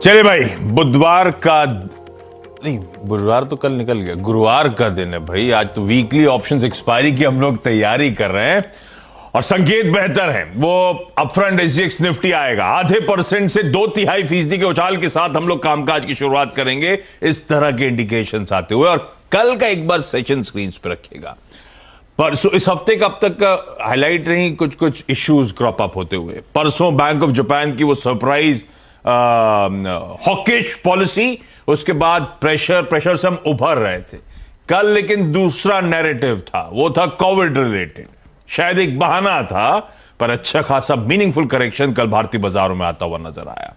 चलिए भाई, बुधवार का नहीं, बुधवार तो कल निकल गया, गुरुवार का दिन है भाई। आज तो वीकली ऑप्शंस एक्सपायरी की हम लोग तैयारी कर रहे हैं और संकेत बेहतर है। वो अपफ्रंट एसजीएक्स निफ्टी आएगा, आधे % से 2/3% के उछाल के साथ हम लोग कामकाज की शुरुआत करेंगे, इस तरह के इंडिकेशंस आते हुए। और कल का एक बार सेशन स्क्रीन पर रखिएगा। परसों इस हफ्ते का अब तक का हाईलाइट रही कुछ इश्यूज क्रॉप अप होते हुए। परसों बैंक ऑफ जापान की वो सरप्राइज हॉकिश पॉलिसी, उसके बाद प्रेशर से हम उभर रहे थे। कल लेकिन दूसरा नैरेटिव था, वो था कोविड रिलेटेड। शायद एक बहाना था, पर अच्छा खासा मीनिंगफुल करेक्शन कल भारतीय बाजारों में आता हुआ नजर आया।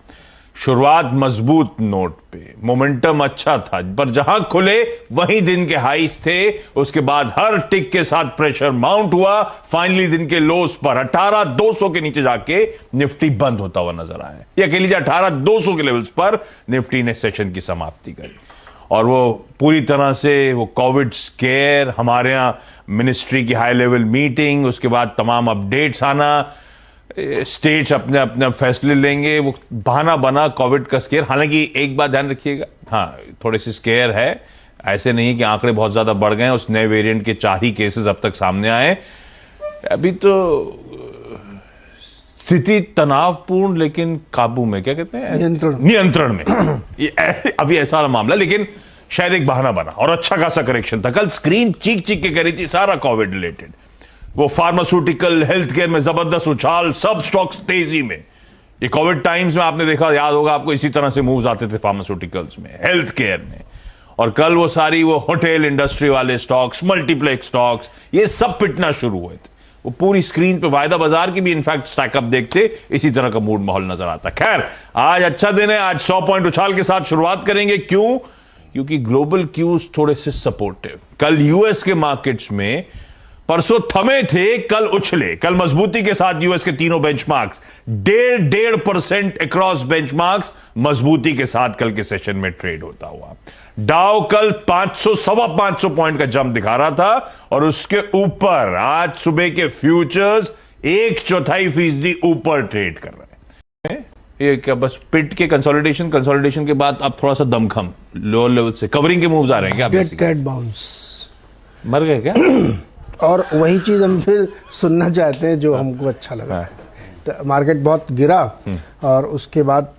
शुरुआत मजबूत नोट पे, मोमेंटम अच्छा था, पर जहां खुले वहीं दिन के हाईस थे। उसके बाद हर टिक के साथ प्रेशर माउंट हुआ। फाइनली दिन के लोस पर 18,200 के नीचे जाके निफ्टी बंद होता हुआ नजर आया। या कह लीजिए 18,200 के लेवल्स पर निफ्टी ने सेशन की समाप्ति करी। और वो पूरी तरह से वो कोविड स्केयर, हमारे यहां मिनिस्ट्री की हाई लेवल मीटिंग, उसके बाद तमाम अपडेट्स आना, स्टेट्स अपने अपने फैसले लेंगे, वो बहाना बना कोविड का स्केयर। हालांकि एक बात ध्यान रखिएगा, हाँ थोड़ी सी स्केयर है, ऐसे नहीं कि आंकड़े बहुत ज्यादा बढ़ गए। उस नए वेरिएंट के 4 ही केसेस अब तक सामने आए। अभी तो स्थिति तनावपूर्ण लेकिन काबू में, क्या कहते हैं, नियंत्रण में। ये अभी ऐसा मामला, लेकिन शायद एक बहाना बना और अच्छा खासा करेक्शन था। कल स्क्रीन चीख चीख के करी थी सारा कोविड रिलेटेड। वो फार्मास्यूटिकल, हेल्थ केयर में जबरदस्त उछाल, सब स्टॉक्स तेजी में। ये कोविड टाइम्स में आपने देखा, याद होगा आपको, इसी तरह से मूव्स आते थे फार्मास्यूटिकल्स में, हेल्थ केयर में। और कल वो सारी वो होटल इंडस्ट्री वाले स्टॉक्स, मल्टीप्लेक्स स्टॉक्स, ये सब पिटना शुरू हुए थे। वो पूरी स्क्रीन पे वायदा बाजार की भी इनफैक्ट स्टैकअप देखते, इसी तरह का मूड माहौल नजर आता। खैर, आज अच्छा दिन है। आज 100 पॉइंट उछाल के साथ शुरुआत करेंगे। क्यों? क्योंकि ग्लोबल क्यूज थोड़े से सपोर्टिव। कल यूएस के मार्केट्स में परसों थमे थे, कल उछले। कल मजबूती के साथ यूएस के तीनों बेंचमार्क्स 1.5% अक्रॉस बेंचमार्क्स मजबूती के साथ कल के सेशन में ट्रेड होता हुआ। डाउ कल 500-525 पॉइंट का जंप दिखा रहा था और उसके ऊपर आज सुबह के फ्यूचर्स 1/4% ऊपर ट्रेड कर रहे हैं। ये क्या बस पिट के कंसोलिडेशन के बाद अब थोड़ा सा दमखम लोअर लेवल से कवरिंग के मूव्स आ रहे हैं क्या? कैट बाउंस मर गए क्या? और वही चीज हम फिर सुनना चाहते हैं जो हमको अच्छा लगा। तो मार्केट बहुत गिरा और उसके बाद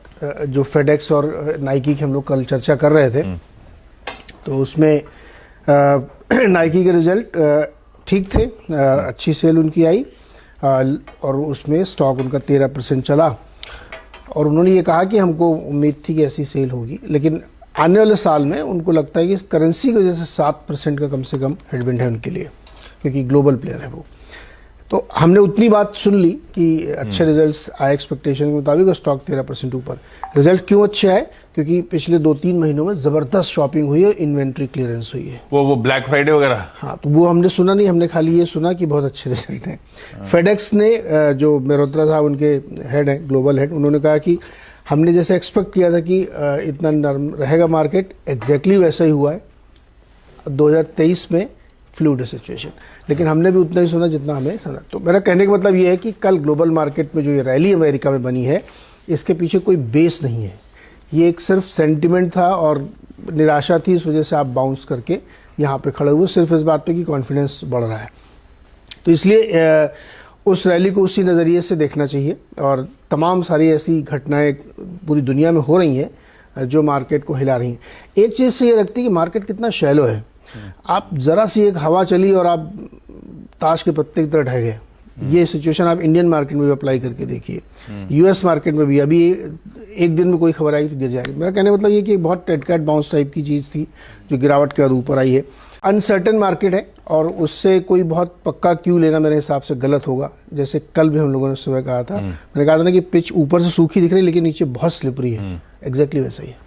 जो फेडेक्स और नाइकी की हम लोग कल चर्चा कर रहे थे, तो उसमें नाइकी के रिजल्ट ठीक थे, अच्छी सेल उनकी आई और उसमें स्टॉक उनका 13% चला। और उन्होंने ये कहा कि हमको उम्मीद थी कि ऐसी सेल होगी, लेकिन आने वाले साल में उनको लगता है कि करेंसी की वजह से 7% का कम से कम हेडविंड है उनके लिए, क्योंकि ग्लोबल प्लेयर है वो। तो हमने उतनी बात सुन ली कि अच्छे रिजल्ट्स आए एक्सपेक्टेशन के मुताबिक, स्टॉक 13% ऊपर। रिजल्ट क्यों अच्छे आए? क्योंकि पिछले 2-3 महीनों में जबरदस्त शॉपिंग हुई है, इन्वेंट्री क्लियरेंस हुई है। वो ब्लैक फ्राइडे वगैरह, हाँ, तो वो हमने सुना नहीं, हमने खाली ये सुना कि बहुत अच्छे रिजल्ट हैं। फेडेक्स ने, जो मेहरोत्रा साहब उनके हेड हैं, ग्लोबल हेड, उन्होंने कहा कि हमने जैसे एक्सपेक्ट किया था कि इतना नरम रहेगा मार्केट, एग्जैक्टली वैसा ही हुआ है। 2023 में फ्लूइड सिचुएशन, लेकिन हमने भी उतना ही सुना जितना हमें सुना। तो मेरा कहने का मतलब ये है कि कल ग्लोबल मार्केट में जो ये रैली अमेरिका में बनी है, इसके पीछे कोई बेस नहीं है। ये एक सिर्फ सेंटिमेंट था और निराशा थी, इस वजह से आप बाउंस करके यहाँ पे खड़े हुए, सिर्फ इस बात पे कि कॉन्फिडेंस बढ़ रहा है। तो इसलिए उस रैली को उसी नज़रिए से देखना चाहिए। और तमाम सारी ऐसी घटनाएँ पूरी दुनिया में हो रही हैं जो मार्केट को हिला रही हैं। एक चीज़ से ये लगती है कि मार्केट कितना शैलो है। आप जरा सी एक हवा चली और आप ताश के पत्ते की तरह ढह गए। ये सिचुएशन आप इंडियन मार्केट में भी अप्लाई करके देखिए, यूएस मार्केट में भी। अभी एक दिन में कोई खबर आई तो गिर जाएगी। मेरा कहने का मतलब ये कि बहुत टेड कैट बाउंस टाइप की चीज़ थी जो गिरावट के बाद ऊपर आई है। अनसर्टेन मार्केट है और उससे कोई बहुत पक्का क्यों लेना मेरे हिसाब से गलत होगा। जैसे कल भी हम लोगों ने सुबह कहा था, मैंने कहा था ना कि पिच ऊपर से सूखी दिख रही है लेकिन नीचे बहुत स्लिपरी है, एग्जैक्टली वैसा ही है।